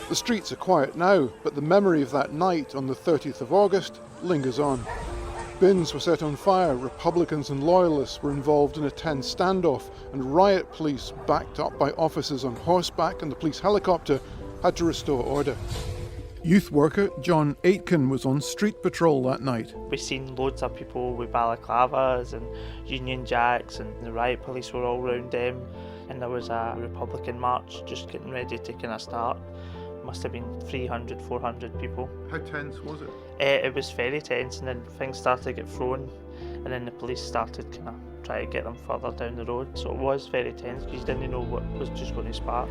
The streets are quiet now, but the memory of that night on the 30th of August lingers on. Bins were set on fire, Republicans and Loyalists were involved in a tense standoff, and riot police, backed up by officers on horseback and the police helicopter, had to restore order. Youth worker John Aitken was on street patrol that night. We've seen loads of people with balaclavas and Union Jacks, and the riot police were all round them, and there was a Republican march just getting ready to kind of start. Must have been 300, 400 people. How tense was it? It was very tense, and then things started to get thrown, and then the police started kind of trying to get them further down the road. So it was very tense because you didn't know what was just going to spark.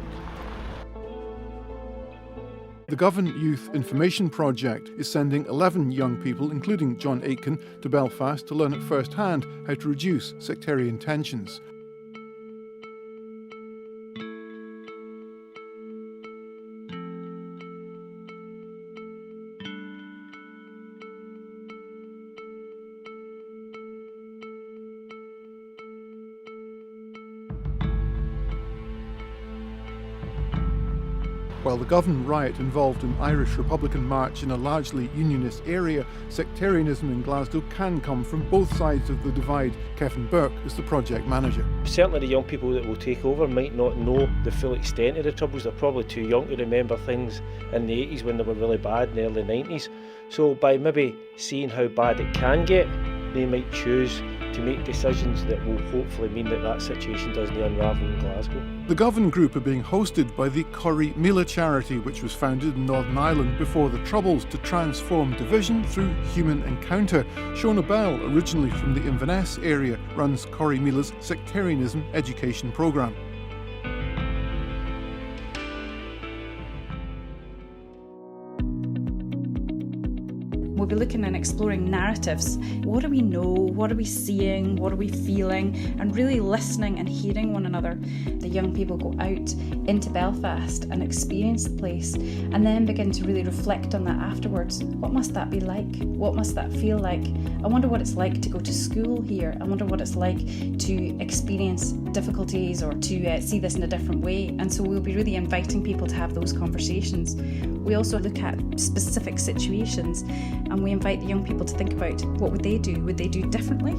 The Govan Youth Information Project is sending 11 young people, including John Aitken, to Belfast to learn at first hand how to reduce sectarian tensions. While the Govan riot involved an Irish Republican march in a largely unionist area, sectarianism in Glasgow can come from both sides of the divide. Kevin Burke is the project manager. Certainly the young people that will take over might not know the full extent of the troubles. They're probably too young to remember things in the 80s when they were really bad, in the early 90s. So by maybe seeing how bad it can get, they might choose to make decisions that will hopefully mean that that situation doesn't unravel in Glasgow. The Govan group are being hosted by the Corrie Mila charity, which was founded in Northern Ireland before the Troubles to transform division through human encounter. Shona Bell, originally from the Inverness area, runs Corrie Mila's Sectarianism education programme. We'll be looking and exploring narratives. What do we know? What are we seeing? What are we feeling? And really listening and hearing one another. The young people go out into Belfast and experience the place, and then begin to really reflect on that afterwards. What must that be like? What must that feel like? I wonder what it's like to go to school here. I wonder what it's like to experience difficulties or to see this in a different way. And so we'll be really inviting people to have those conversations. We also look at specific situations, and we invite the young people to think about what would they do differently,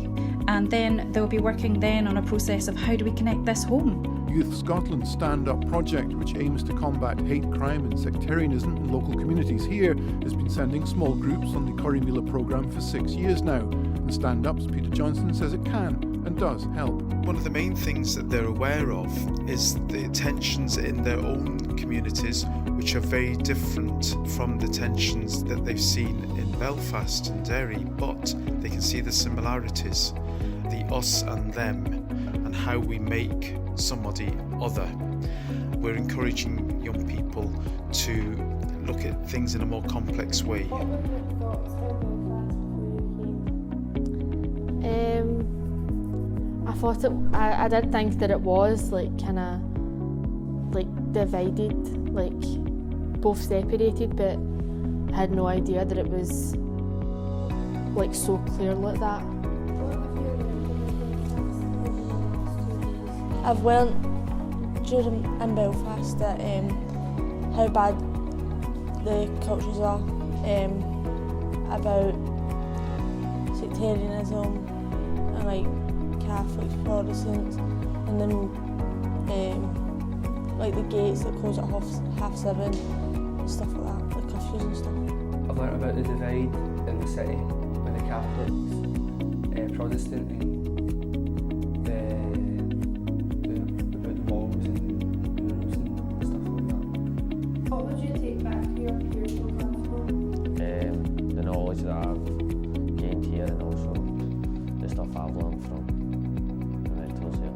and then they'll be working then on a process of how do we connect this home. Youth Scotland's stand-up project, which aims to combat hate crime and sectarianism in local communities here, has been sending small groups on the Corrie Mila programme for 6 years now, and Stand-Up's Peter Johnson says it can and does help. One of the main things that they're aware of is the tensions in their own communities, which are very different from the tensions that they've seen in Belfast and Derry, but they can see the similarities, the us and them, and how we make somebody other. We're encouraging young people to look at things in a more complex way. I did think that it was like kind of like divided, like both separated, but I had no idea that it was like so clear like that. I've learnt during in Belfast that how bad the cultures are, about sectarianism and like Catholics, Protestants, and then like the gates that close at half seven, stuff like that, like curfews and stuff. I've learnt about the divide in the city with the Catholics, Protestant, and about the bombs and murals and stuff like that. What would you take back to your peers from Glasgow? The knowledge that I've gained here, and also the stuff I've learned from the mentors here.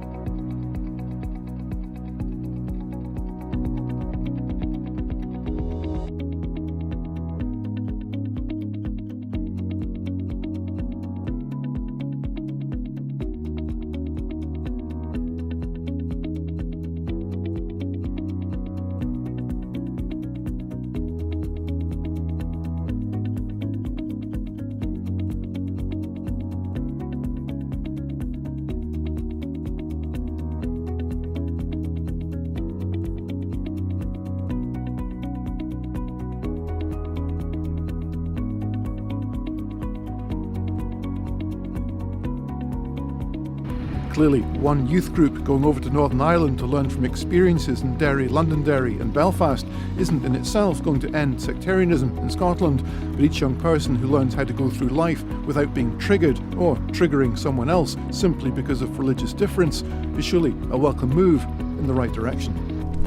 Clearly, one youth group going over to Northern Ireland to learn from experiences in Derry, Londonderry and Belfast isn't in itself going to end sectarianism in Scotland, but each young person who learns how to go through life without being triggered or triggering someone else simply because of religious difference is surely a welcome move in the right direction.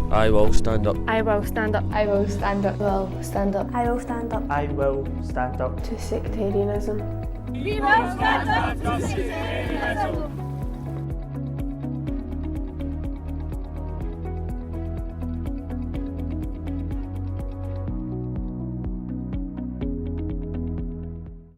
I will stand up. I will stand up. I will stand up. Will stand up I will stand up I will stand up. to sectarianism. We will stand up to sectarianism.